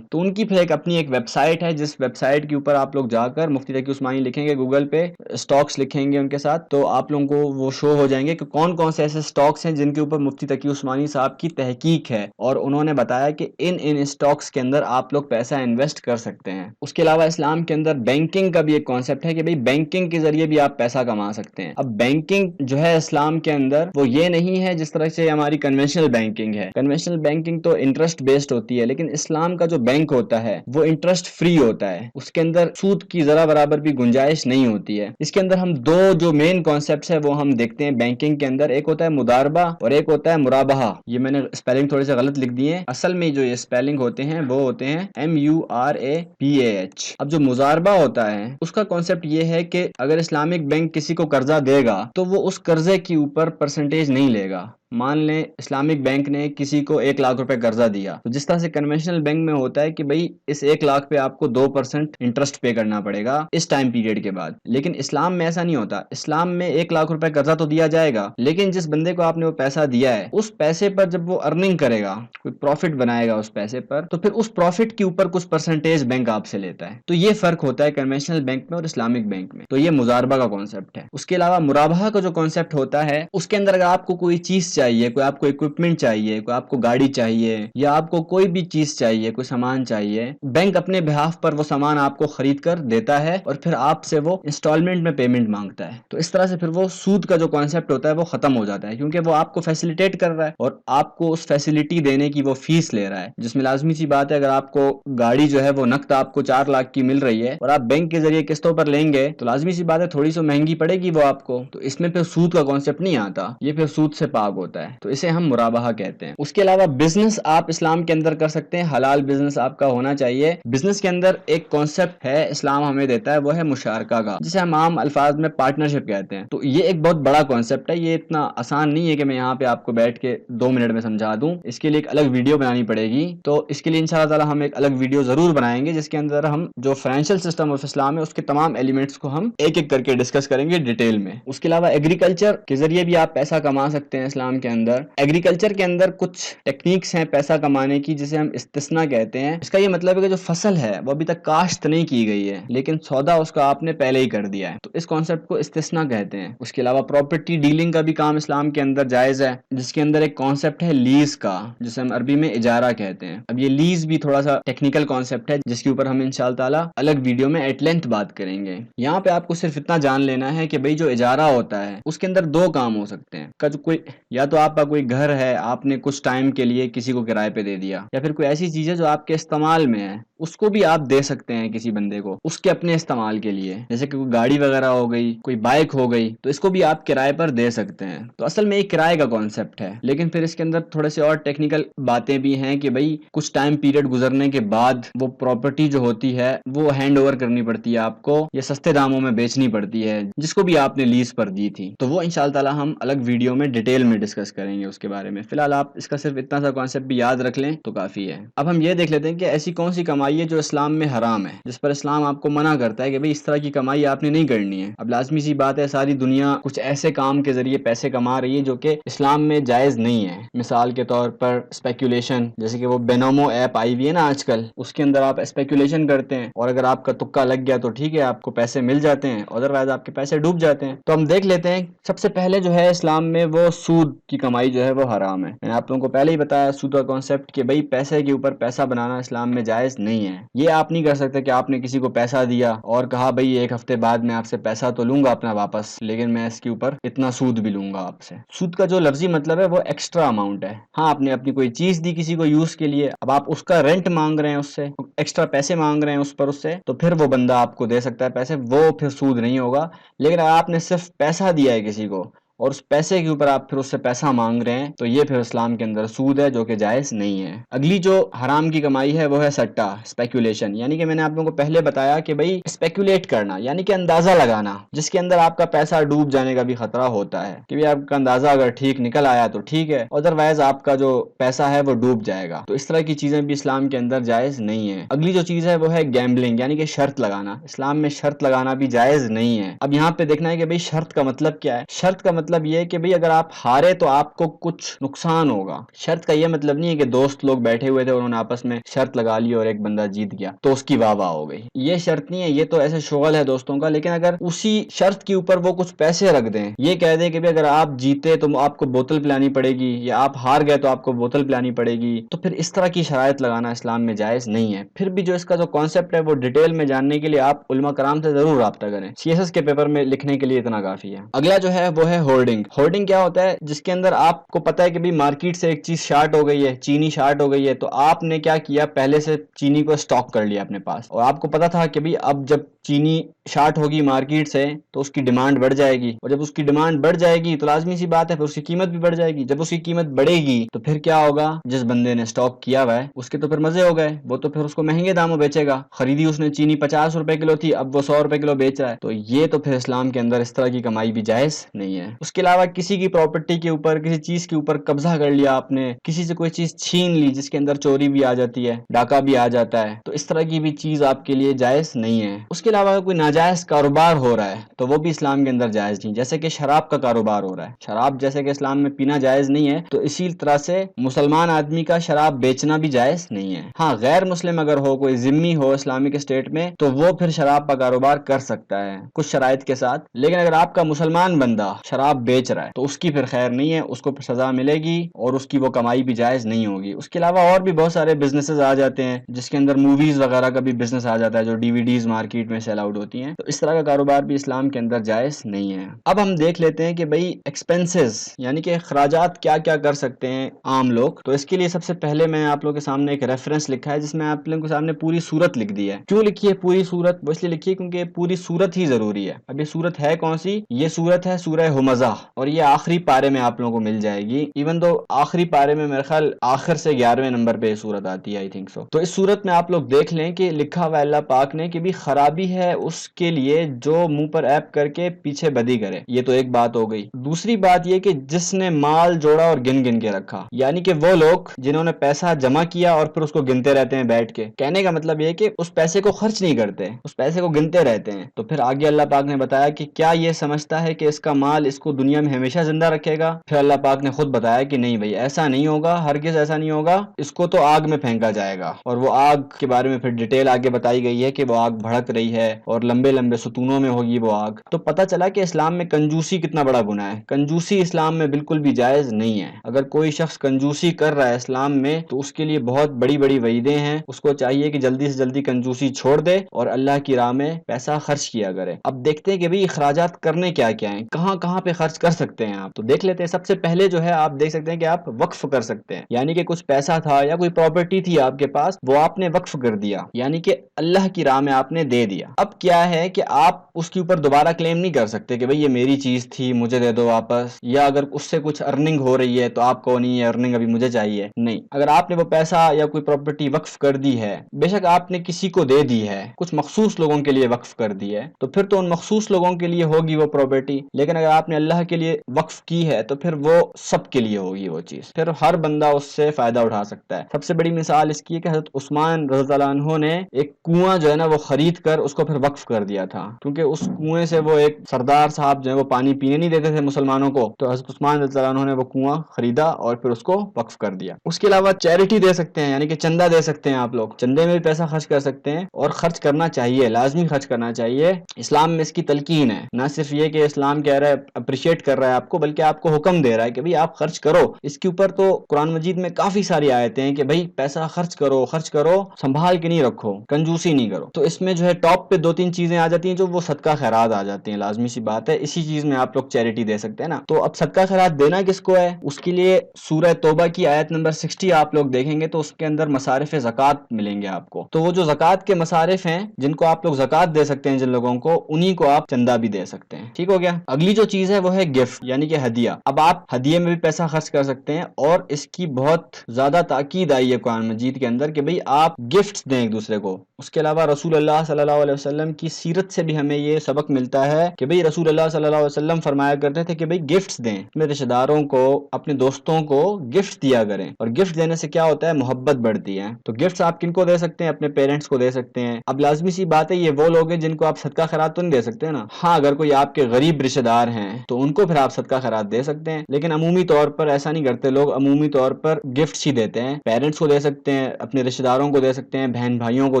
ان کی پھر اپنی ایک ویب سائٹ ہے جس ویب سائٹ کے اوپر آپ لوگ جا کر مفتی تقی عثمانی لکھیں گے گوگل پہ، سٹاکس لکھیں گے ان کے ساتھ، تو آپ لوگوں کو وہ شو ہو جائیں گے کہ کون کون سے ایسے سٹاکس ہیں جن کے اوپر مفتی تقی عثمانی صاحب کی تحقیق ہے، اور انہوں نے بتایا کہ ان سٹاکس کے اندر آپ لوگ پیسہ انویسٹ کر سکتے ہیں۔ اس کے علاوہ اسلام کے اندر بینکنگ کا بھی ایک کانسیپٹ ہے کہ بھئی بینکنگ کے ذریعے بھی آپ پیسہ کما سکتے ہیں۔ اب بینکنگ جو ہے اسلام کے اندر وہ یہ نہیں ہے جس طرح سے ہماری کنونشنل بینکنگ ہے. کنونشنل بینکنگ تو انٹرسٹ بیسڈ ہوتی ہے، لیکن اسلام کا جو بینک ہوتا ہے وہ انٹرسٹ فری ہوتا ہے. اس کے اندر سود کی ذرا برابر بھی گنجائش نہیں ہوتی ہے. اس کے اندر ہم دو جو مین کانسیپٹس ہے وہ ہم دیکھتے ہیں بینکنگ کے اندر. ایک ہوتا ہے مداربہ اور ایک ہوتا ہے مرابحہ. یہ میں نے اسپیلنگ تھوڑے سے غلط لکھ دیے ہیں، اصل میں جو یہ اسپیلنگ ہوتے ہیں وہ ہوتے ہیں MURABAH. اب جو مزاربہ ہوتا ہے اس کا کانسیپٹ یہ ہے کہ اگر اسلامک بینک کسی کو قرضہ دے گا تو وہ اس قرضے کے اوپر پرسنٹیج نہیں لے گا. مان لیں اسلامک بینک نے کسی کو 1 لاکھ روپے قرضہ دیا، تو جس طرح سے کنونشنل بینک میں ہوتا ہے کہ بھائی اس 1 لاکھ پہ آپ کو 2% انٹرسٹ پے کرنا پڑے گا اس ٹائم پیریڈ کے بعد. لیکن اسلام میں ایسا نہیں ہوتا. اسلام میں 1 لاکھ روپے قرضہ تو دیا جائے گا، لیکن جس بندے کو آپ نے وہ پیسہ دیا ہے اس پیسے پر جب وہ ارننگ کرے گا، کوئی پروفٹ بنائے گا اس پیسے پر، تو پھر اس پروفٹ کے اوپر کچھ پرسنٹیج بینک آپ سے لیتا ہے. تو یہ فرق ہوتا ہے کنونشنل بینک میں اور اسلامک بینک میں. تو یہ مزاربہ کا کانسیپٹ ہے. اس کے علاوہ مرابحہ کا جو کانسیپٹ ہوتا ہے اس کے اندر اگر آپ کو کوئی چیز چاہیے، کوئی آپ کو اکوپمنٹ چاہیے، کوئی آپ کو گاڑی چاہیے، یا آپ کو کوئی بھی چیز چاہیے، کوئی سامان چاہیے، بینک اپنے بہاف پر وہ سامان آپ کو خرید کر دیتا ہے اور پھر آپ سے وہ انسٹالمنٹ میں پیمنٹ مانگتا ہے. تو اس طرح سے پھر وہ سود کا جو کانسیپٹ ہوتا ہے وہ ختم ہو جاتا ہے، کیونکہ وہ آپ کو فیسیلیٹیٹ کر رہا ہے اور آپ کو اس فیسلٹی دینے کی وہ فیس لے رہا ہے. جس میں لازمی سی بات ہے اگر آپ کو گاڑی جو ہے وہ نقد آپ کو 4 لاکھ کی مل رہی ہے اور آپ بینک کے ذریعے قسطوں پر لیں گے تو لازمی سی بات ہے تھوڑی سی مہنگی پڑے گی وہ آپ کو. تو اس میں پھر سود کا کانسیپٹ نہیں آتا، یہ پھر سود سے پاک ہوتا ہے. تو اسے ہم مرابحہ کہتے ہیں. اس کے علاوہ بزنس آپ اسلام کے اندر کر سکتے ہیں، حلال بزنس آپ کا ہونا چاہیے. بزنس کے اندر ایک کانسیپٹ ہے اسلام ہمیں دیتا ہے، وہ ہے مشارکہ کا، جسے ہم عام الفاظ میں پارٹنرشپ کہتے ہیں. تو یہ ایک بہت بڑا کانسیپٹ ہے. یہ اتنا آسان نہیں ہے کہ میں یہاں پہ آپ کو بیٹھ کے 2 منٹ میں سمجھا دوں. اس کے لیے ایک الگ ویڈیو بنانی پڑے گی. تو اس کے لیے انشاءاللہ تعالی ہم ایک الگ ویڈیو ضرور بنائیں گے جس کے اندر ہم جو فائنینشیل سسٹم آف اسلام ہے اس کے تمام ایلیمنٹس کو ہم ایک ایک کر کے ڈسکس کریں گے ڈیٹیل میں. اس کے علاوہ ایگریکلچر کے ذریعے بھی آپ پیسہ کما سکتے ہیں اسلام کے اندر. ایگریکلچر کے اندر کچھ ٹیکنیکس ہیں پیسہ کمانے کی جسے ہم استثناء کہتے ہیں. اس کا یہ مطلب ہے کہ جو فصل ہے وہ ابھی تک کاشت نہیں کی گئی ہے لیکن سودا اس کا آپ نے پہلے ہی کر دیا ہے، تو اس کانسیپٹ کو استثناء کہتے ہیں. اس کے علاوہ پراپرٹی ڈیلنگ کا بھی کام اسلام کے اندر جائز ہے، جس کے اندر ایک کانسیپٹ ہے لیز کا، جسے ہم عربی میں اجارہ کہتے ہیں. اب یہ لیز بھی تھوڑا سا ٹیکنیکل کانسیپٹ ہے جس کے اوپر ہم انشاءاللہ تعالی الگ ویڈیو میں ایٹ لینتھ بات کریں گے. یہاں پہ آپ کو صرف اتنا جان لینا ہے کہ بھئی جو اجارہ ہوتا ہے اس کے اندر 2 کام ہو سکتے ہیں. کوئی یا تو آپ کا کوئی گھر ہے، آپ نے کچھ ٹائم کے لیے کسی کو کرائے پہ دے دیا، یا پھر کوئی ایسی چیز ہے جو آپ کے استعمال میں ہے اس کو بھی آپ دے سکتے ہیں کسی بندے کو اس کے اپنے استعمال کے لیے. جیسے کہ کوئی گاڑی وغیرہ ہو گئی، کوئی بائک ہو گئی، تو اس کو بھی آپ کرائے پر دے سکتے ہیں. تو اصل میں ایک کرائے کا کانسیپٹ ہے، لیکن پھر اس کے اندر تھوڑے سے اور ٹیکنیکل باتیں بھی ہیں کہ بھئی کچھ ٹائم پیریڈ گزرنے کے بعد وہ پراپرٹی جو ہوتی ہے وہ ہینڈ اوور کرنی پڑتی ہے آپ کو، یا سستے داموں میں بیچنی پڑتی ہے جس کو بھی آپ نے لیز پر دی تھی. تو وہ انشاءاللہ تعالی ہم الگ ویڈیو میں ڈیٹیل میں ڈسکس کریں گے اس کے بارے میں. فی الحال آپ اس کا صرف اتنا سا کانسیپٹ بھی یاد رکھ لیں تو کافی ہے. اب ہم یہ دیکھ لیتے ہیں کہ ایسی کون سی کمائی ہے جو اسلام میں حرام ہے، جس پر اسلام آپ کو منع کرتا ہے کہ بھئی اس طرح کی کمائی آپ نے نہیں کرنی ہے. اب لازمی سی بات ہے ساری دنیا کچھ ایسے کام کے ذریعے پیسے کما رہی ہے جو کہ اسلام میں جائز نہیں ہے. مثال کے طور پر اسپیکولیشن، جیسے کہ وہ بینومو ایپ آئی ہوئی ہے نا آج کل، اس کے اندر آپ اسپیکولیشن کرتے ہیں اور اگر آپ کا تکا لگ گیا تو ٹھیک ہے آپ کو پیسے مل جاتے ہیں، ادروائز آپ کے پیسے ڈوب جاتے ہیں. تو ہم دیکھ لیتے ہیں سب سے پہلے جو ہے اسلام میں وہ سود کی کمائی جو ہے وہ حرام ہے. میں نے آپ لوگوں کو پہلے ہی بتایا سود کا کانسیپٹ کہ بھئی پیسے کے اوپر پیسہ بنانا اسلام میں جائز نہیں ہے. یہ آپ نہیں کر سکتے کہ آپ نے کسی کو پیسہ دیا اور کہا بھئی 1 ہفتے بعد میں آپ سے پیسہ تو لوں گا اپنا واپس، لیکن میں اس کے اوپر اتنا سود بھی لوں گا آپ سے. سود کا جو لفظی مطلب ہے وہ ایکسٹرا اماؤنٹ ہے. ہاں آپ نے اپنی کوئی چیز دی کسی کو یوز کے لیے، اب آپ اس کا رینٹ مانگ رہے ہیں، اس سے ایکسٹرا پیسے مانگ رہے ہیں اس پر، اس سے تو پھر وہ بندہ آپ کو دے سکتا ہے پیسے، وہ پھر سود نہیں ہوگا. لیکن اگر آپ نے صرف پیسہ دیا ہے کسی کو اور اس پیسے کے اوپر آپ پھر اس سے پیسہ مانگ رہے ہیں تو یہ پھر اسلام کے اندر سود ہے جو کہ جائز نہیں ہے. اگلی جو حرام کی کمائی ہے وہ ہے سٹہ، اسپیکولیشن. یعنی کہ میں نے آپ لوگوں کو پہلے بتایا کہ بھئی اسپیکولیٹ کرنا یعنی کہ اندازہ لگانا، جس کے اندر آپ کا پیسہ ڈوب جانے کا بھی خطرہ ہوتا ہے کہ آپ کا اندازہ اگر ٹھیک نکل آیا تو ٹھیک ہے، ادروائز آپ کا جو پیسہ ہے وہ ڈوب جائے گا. تو اس طرح کی چیزیں بھی اسلام کے اندر جائز نہیں ہے. اگلی جو چیز ہے وہ ہے گیمبلنگ یعنی کہ شرط لگانا. اسلام میں شرط لگانا بھی جائز نہیں ہے. اب یہاں پہ دیکھنا ہے کہ بھئی شرط کا مطلب کیا ہے. شرط کا مطلب یہ ہے کہ بھئی اگر آپ ہارے تو آپ کو کچھ نقصان ہوگا. شرط کا یہ مطلب نہیں ہے کہ دوست لوگ بیٹھے ہوئے تھے انہوں نے آپس میں شرط لگا لی اور ایک بندہ جیت گیا تو اس کی واہ واہ ہو گئی. یہ شرط نہیں ہے، یہ تو ایسے شغل ہے دوستوں کا. لیکن اگر اسی شرط کے اوپر وہ کچھ پیسے رکھ دیں، یہ کہہ دیں کہ بھئی اگر آپ جیتے تو آپ کو بوتل پلانی پڑے گی، یا آپ ہار گئے تو آپ کو بوتل پلانی پڑے گی، تو پھر اس طرح کی شرائط لگانا اسلام میں جائز نہیں ہے. پھر بھی جو اس کا جو کانسیپٹ ہے وہ ڈیٹیل میں جاننے کے لیے آپ علماء کرام سے ضرور رابطہ کریں. CSS کے پیپر میں لکھنے کے لیے اتنا کافی ہے. اگلا جو ہے وہ ہے ہولڈنگ. ہولڈنگ کیا ہوتا ہے؟ جس کے اندر آپ کو پتا ہے کہ مارکیٹ سے ایک چیز شارٹ ہو گئی ہے، چینی شارٹ ہو گئی ہے، تو آپ نے کیا کیا، پہلے سے چینی کو اسٹاک کر لیا اپنے پاس، اور آپ کو پتا تھا کہ اب جب چینی شارٹ ہوگی مارکیٹ سے تو اس کی ڈیمانڈ بڑھ جائے گی، اور جب اس کی ڈیمانڈ بڑھ جائے گی تو لازمی سی بات ہے پھر اس کی قیمت بھی بڑھ جائے گی. جب اس کی قیمت بڑھے گی تو پھر کیا ہوگا، جس بندے نے اسٹاک کیا ہوا ہے اس کے تو پھر مزے ہو گئے، وہ تو پھر اس کو مہنگے داموں بیچے گا. خریدی اس نے چینی 50 روپے کلو تھی، اب وہ 100 روپے کلو بیچ رہا ہے. تو یہ تو پھر اسلام کے اندر اس طرح کی کمائی بھی جائز نہیں ہے. اس کے علاوہ کسی کی پراپرٹی کے اوپر، کسی چیز کے اوپر قبضہ کر لیا آپ نے، کسی سے کوئی چیز چھین لی جس کے اندر چوری بھی آ جاتی ہے، ڈاکہ بھی آ جاتا ہے، تو اس طرح کی بھی چیز آپ کے لیے جائز نہیں ہے. اس کے علاوہ کوئی ناجائز کاروبار ہو رہا ہے تو وہ بھی اسلام کے اندر جائز نہیں. جیسے کہ شراب کا کاروبار ہو رہا ہے، شراب جیسے کہ اسلام میں پینا جائز نہیں ہے، تو اسی طرح سے مسلمان آدمی کا شراب بیچنا بھی جائز نہیں ہے. ہاں، غیر مسلم اگر ہو، کوئی ذمی ہو اسلامک اسٹیٹ میں، تو وہ پھر شراب کا کاروبار کر سکتا ہے کچھ شرائط کے ساتھ. لیکن اگر آپ کا مسلمان بندہ شراب بیچ رہا ہے تو اس کی پھر خیر نہیں ہے، اس کو پھر سزا ملے گی اور اس کی وہ کمائی بھی جائز نہیں ہوگی. اس کے علاوہ اور بھی بہت سارے بزنسز آ جاتے ہیں جس کے اندر موویز وغیرہ کا بھی بزنس آ جاتا ہے، جو DVDs مارکیٹ میں سیل آؤٹ ہوتی ہیں، تو اس طرح کا کاروبار بھی اسلام کے اندر جائز نہیں ہے. اب ہم دیکھ لیتے ہیں کہ ایکسپینسز یعنی کہ اخراجات کیا کیا کر سکتے ہیں عام لوگ. تو اس کے لیے سب سے پہلے میں آپ لوگوں کے سامنے ایک ریفرنس لکھا ہے جس میں آپ لوگوں کے سامنے پوری سورت لکھ دی ہے. کیوں لکھی ہے پوری سورت؟ وہ اس لیے لکھی ہے کیونکہ پوری سورت ہی ضروری ہے. اب یہ سورت ہے کون سی؟ یہ سورت ہے سورہ ہمزہ، اور یہ آخری پارے میں آپ لوگوں کو مل جائے گی. ایون تو آخری پارے میں میرے خیال آخر سے 11ویں نمبر پہ یہ سورت آتی ہے، آئی تھنک سو. تو اس سورت میں آپ لوگ دیکھ لیں کہ لکھا ہوا اللہ پاک نے کہ بھی خرابی ہے اس کے لیے جو منہ پر ایپ کر کے پیچھے بدی کرے. یہ تو ایک بات ہو گئی. دوسری بات یہ کہ جس نے مال جوڑا اور گن گن کے رکھا، یعنی کہ وہ لوگ جنہوں نے پیسہ جمع کیا اور پھر اس کو گنتے رہتے ہیں بیٹھ کے. کہنے کا مطلب یہ کہ اس پیسے کو خرچ نہیں کرتے، اس پیسے کو گنتے رہتے ہیں. تو پھر آگے اللہ پاک نے بتایا کہ کیا یہ سمجھتا ہے کہ اس کا مال اس کو دنیا میں ہمیشہ زندہ رکھے گا؟ پھر اللہ پاک نے خود بتایا کہ نہیں بھائی، ایسا نہیں ہوگا، ہرگز ایسا نہیں ہوگا، اس کو تو آگ میں پھینکا جائے گا. اور وہ آگ کے بارے میں پھر ڈیٹیل آگے بتائی گئی ہے کہ وہ آگ بھڑک رہی ہے اور لمبے لمبے ستونوں میں ہوگی وہ آگ. تو پتہ چلا کہ اسلام میں کنجوسی کتنا بڑا گناہ ہے. کنجوسی اسلام میں بالکل بھی جائز نہیں ہے. اگر کوئی شخص کنجوسی کر رہا ہے اسلام میں تو اس کے لیے بہت بڑی بڑی وعیدیں ہیں. اس کو چاہیے کہ جلدی سے جلدی کنجوسی چھوڑ دے اور اللہ کی راہ میں پیسہ خرچ کیا کرے. اب دیکھتے ہیں کہ بھئی اخراجات کرنے کیا کیا ہیں، کہاں کہاں پہ خرچ کر سکتے ہیں آپ. تو دیکھ لیتے ہیں. سب سے پہلے جو ہے آپ دیکھ سکتے ہیں کہ آپ وقف کر سکتے ہیں، یعنی کہ کچھ پیسہ تھا یا کوئی پراپرٹی تھی آپ کے پاس، وہ آپ نے وقف کر دیا، یعنی کہ اللہ کی راہ میں آپ نے دے دیا. اب کیا ہے کہ آپ اس کے اوپر دوبارہ کلیم نہیں کر سکتے کہ بھئی یہ میری چیز تھی، مجھے دے دو واپس، یا اگر اس سے کچھ ارننگ ہو رہی ہے تو آپ کو نہیں ہے ارننگ، ابھی مجھے چاہیے. نہیں، اگر آپ نے وہ پیسہ یا کوئی پراپرٹی وقف کر دی ہے، بے شک آپ نے کسی کو دے دی ہے، کچھ مخصوص لوگوں کے لیے وقف کر دی ہے، تو پھر تو ان مخصوص لوگوں کے لیے ہوگی وہ پراپرٹی. لیکن اگر آپ نے اللہ کے لیے وقف کی ہے تو پھر وہ سب کے لیے ہوگی وہ چیز، پھر ہر بندہ اس سے فائدہ اٹھا سکتا ہے. سب سے بڑی مثال اس کی ہے کہ حضرت عثمان رضی اللہ عنہ نے ایک کنواں جو ہے نا وہ خرید کر اس کو پھر وقف کر دیا تھا، کیونکہ اس کنویں سے وہ ایک سردار صاحب جو ہے وہ پانی پینے نہیں دیتے تھے مسلمانوں کو. تو حضرت عثمان رضی اللہ عنہ نے وہ کنواں خریدا اور پھر اس کو وقف کر دیا. اس کے علاوہ چیریٹی دے سکتے ہیں، یعنی کہ چندہ دے سکتے ہیں. آپ لوگ چندے میں بھی پیسہ خرچ کر سکتے ہیں، اور خرچ کرنا چاہیے، لازمی خرچ کرنا چاہیے. اسلام میں اس کی تلقین ہے، نہ صرف یہ کہ اسلام کہہ رہا ہے اپریشیٹ کر رہا ہے آپ کو، بلکہ آپ کو حکم دے رہا ہے کہ بھئی آپ خرچ کرو. اس کے اوپر تو قرآن مجید میں کافی ساری آیتیں ہیں کہ بھئی پیسہ خرچ کرو، خرچ کرو، سنبھال کے نہیں رکھو، کنجوسی نہیں کرو. تو اس میں جو ہے ٹاپ پہ 2-3 چیزیں آ جاتی ہیں جو وہ صدقہ خیرات آ جاتی ہیں، لازمی سی بات ہے. اسی چیز میں آپ لوگ چیریٹی دے سکتے ہیں نا. تو اب صدقہ خیرات دینا کس کو ہے؟ اس کے لیے سورہ توبہ کی آیت نمبر 60 آپ لوگ دیکھیں گے تو اس کے اندر مصارف زکوٰۃ ملیں گے آپ کو. تو وہ جو زکوٰۃ کے مصارف ہیں جن کو آپ لوگ زکوٰۃ دے سکتے ہیں، جن لوگوں کو، انہی کو آپ چندہ بھی دے سکتے ہیں. ٹھیک ہو گیا. اگلی جو چیز ہے وہ ہے گفٹ، یعنی کہ ہدیہ. اب آپ ہدیے میں بھی پیسہ خرچ کر سکتے ہیں، اور اس کی بہت زیادہ تاکید آئی ہے قرآن مجید کے اندر کہ بھئی آپ گفٹس دیں ایک دوسرے کو. اس کے علاوہ رسول اللہ صلی اللہ علیہ وسلم کی سیرت سے بھی ہمیں یہ سبق ملتا ہے کہ بھئی رسول اللہ صلی اللہ علیہ وسلم فرمایا کرتے تھے کہ بھئی گفٹس دیں، اپنے رشتہ داروں کو، اپنے دوستوں کو گفٹ دیا کریں. اور گفٹ دینے سے کیا ہوتا ہے؟ محبت بڑھتی ہے. تو گفٹس آپ کن کو دے سکتے ہیں؟ اپنے پیرنٹس کو دے سکتے ہیں. اب لازمی سی بات ہے یہ وہ لوگ ہیں جن کو آپ صدقہ خیرات تو نہیں دے سکتے نا. ہاں، اگر کوئی آپ کے غریب رشتہ دار ہیں تو ان کو پھر آپ صدقہ خیرات دے سکتے ہیں، لیکن عمومی طور پر ایسا نہیں کرتے لوگ. عمومی طور پر گفٹس ہی دیتے ہیں. پیرنٹس کو دے سکتے ہیں، اپنے رشتہ داروں کو دے سکتے ہیں، بہن بھائیوں کو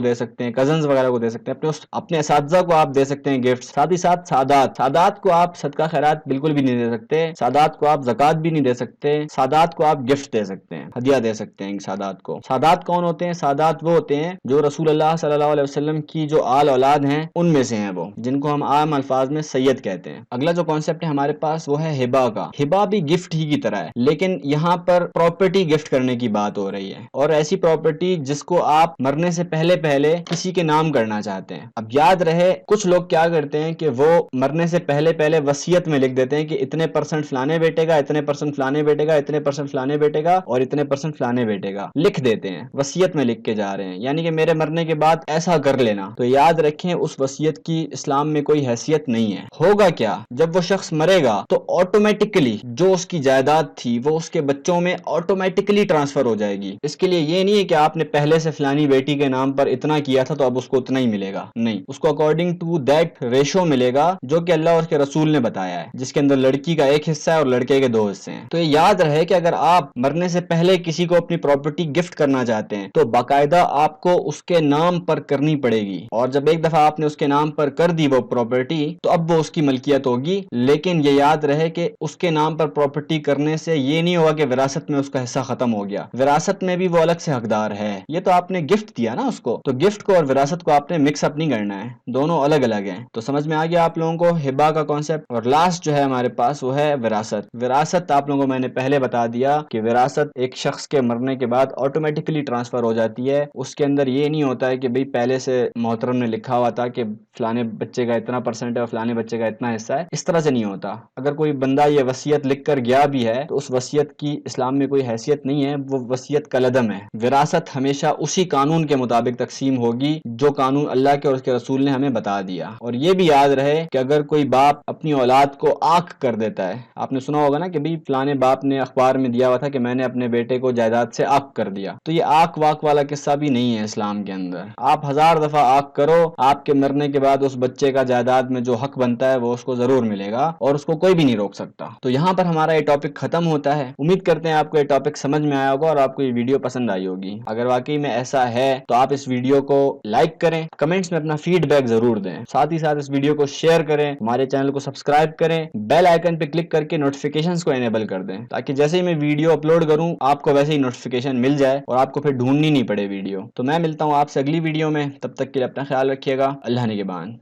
دے سکتے ہیں، کزنز وغیرہ کو دے سکتے ہیں، اپنے گفٹ، اپنے اساتذہ کو آپ دے سکتے ہیں گفٹ، ساتھ ہی ساتھ سادات کو آپ صدقہ خیرات بالکل بھی نہیں دے سکتے، سادات کو آپ زکوٰۃ بھی نہیں دے سکتے، سادات کو آپ گفٹ دے سکتے ہیں، ہدیہ دے سکتے ہیں سادات کو۔ سادات کون ہوتے ہیں؟ سادات وہ ہوتے ہیں جو رسول اللہ صلی اللہ علیہ وسلم کی جو آل اولاد ہیں ان میں سے ہیں، وہ جن کو ہم عام الفاظ میں سید کہتے ہیں۔ اگلا جو کانسیپٹ ہے ہمارے پاس وہ ہے ہبہ کا۔ ہبہ بھی گفٹ ہی کی طرح ہے، لیکن یہاں پر پراپرٹی گفٹ کرنے کی بات ہو رہی ہے، اور ایسی پراپرٹی جس کو آپ مرنے سے پہلے کسی کے نام کرنا چاہتے ہیں۔ اب یاد رہے کچھ لوگ کیا کرتے ہیں کہ وہ مرنے سے پہلے وصیت میں لکھ دیتے ہیں کہ اتنے پرسنٹ فلانے بیٹے گا، اتنے پرسنٹ فلانے بیٹے گا، اتنے پرسنٹ فلانے بیٹے گا، اور اتنے پرسنٹ فلانے بیٹے گا، لکھ دیتے ہیں، وصیت میں لکھ کے جا رہے ہیں، یعنی کہ میرے مرنے کے بعد ایسا کر لینا۔ تو یاد رکھیں اس وصیت کی اسلام میں کوئی حیثیت نہیں ہے۔ ہوگا کیا؟ جب وہ شخص مرے گا تو آٹومیٹکلی جو اس کی جائیداد تھی وہ اس کے بچوں میں آٹومیٹکلی ٹرانسفر ہو جائے گی۔ اس کے لیے یہ نہیں ہے کہ آپ نے پہلے سے فلانی بیٹی کے نام پر اتنا کیا تھا تو اب اس کو اتنا ہی ملے گا، نہیں، اس کو اکارڈنگ ٹو دیٹ ریشو ملے گا جو کہ اللہ اور اس کے رسول نے بتایا ہے، جس کے اندر لڑکی کا ایک حصہ ہے اور لڑکے کے 2 حصے ہیں۔ تو یہ یاد رہے کہ اگر آپ مرنے سے پہلے کسی کو اپنی پراپرٹی گفٹ کرنا چاہتے ہیں تو باقاعدہ آپ کو اس کے نام پر کرنی پڑے گی، اور جب ایک دفعہ آپ نے اس کے نام پر کر دی وہ پراپرٹی تو اب وہ اس کی ملکیت ہوگی۔ لیکن یہ یاد رہے کہ اس کے نام پر پراپرٹی کرنے سے یہ نہیں ہوگا کہ وراثت میں اس کا حصہ ختم ہو گیا، وراثت میں بھی وہ الگ سے حقدار ہے۔ یہ تو آپ نے گفٹ دیا نا اس کو، تو گفٹ کو اور وراثت کو آپ نے مکس اپ نہیں کرنا ہے، دونوں الگ الگ ہیں۔ تو سمجھ میں آ گیا آپ لوگوں کو ہبہ کا کانسیپٹ۔ اور لاسٹ جو ہے ہمارے پاس وہ ہے وراثت۔ وراثت آپ لوگوں کو میں نے پہلے بتا دیا کہ وراثت ایک شخص کے مرنے کے بعد آٹومیٹکلی ٹرانسفر ہو جاتی ہے، اس کے اندر یہ نہیں ہوتا ہے کہ بھئی پہلے سے محترم نے لکھا ہوا تھا کہ فلانے بچے کا اتنا پرسنٹ ہے اور فلانے بچے کا اتنا حصہ ہے، اس طرح سے نہیں ہوتا۔ اگر کوئی بندہ یہ وصیت لکھ کر گیا بھی ہے تو اس وصیت کی اسلام میں کوئی حیثیت نہیں ہے، وہ وصیت کالعدم ہے۔ وراثت ہمیشہ اسی قانون کے مطابق تقسیم ہوگی جو قانون اللہ کے اور اس کے رسول نے ہمیں بتا دیا۔ اور یہ بھی یاد رہے کہ اگر کوئی باپ اپنی اولاد کو آنکھ کر دیتا ہے، آپ نے سنا ہوگا نا کہ بھئی فلانے باپ نے اخبار میں دیا ہوا تھا کہ میں نے اپنے بیٹے کو جائیداد سے آنکھ کر دیا، تو یہ آنکھ واک والا قصہ بھی نہیں ہے اسلام کے اندر۔ آپ 1000 دفعہ آنکھ کرو، آپ کے مرنے کے بعد اس بچے کا جائیداد میں جو حق بنتا ہے وہ اس کو ضرور ملے گا، اور اس کو کوئی بھی نہیں روک سکتا۔ تو یہاں پر ہمارا یہ ٹاپک ختم ہوتا ہے۔ امید کرتے ہیں آپ کو یہ ٹاپک سمجھ میں آیا ہوگا اور آپ کو یہ ویڈیو پسند آئی ہوگی۔ اگر واقعی میں ایسا ہے تو آپ اس ویڈیو کو لائک کریں، کمنٹس میں اپنا فیڈ بیک ضرور دیں، ساتھ ہی ساتھ اس ویڈیو کو شیئر کریں، ہمارے چینل کو سبسکرائب کریں، بیل آئیکن پہ کلک کر کے نوٹیفیکیشنز کو انیبل کر دیں تاکہ جیسے ہی میں ویڈیو اپلوڈ کروں آپ کو ویسے ہی نوٹیفیکیشن مل جائے اور آپ کو پھر ڈھونڈنی نہیں پڑے ویڈیو۔ تو میں ملتا ہوں آپ سے اگلی ویڈیو میں، تب تک کے لیے اپنا خیال رکھیے گا۔ اللہ نگہبان۔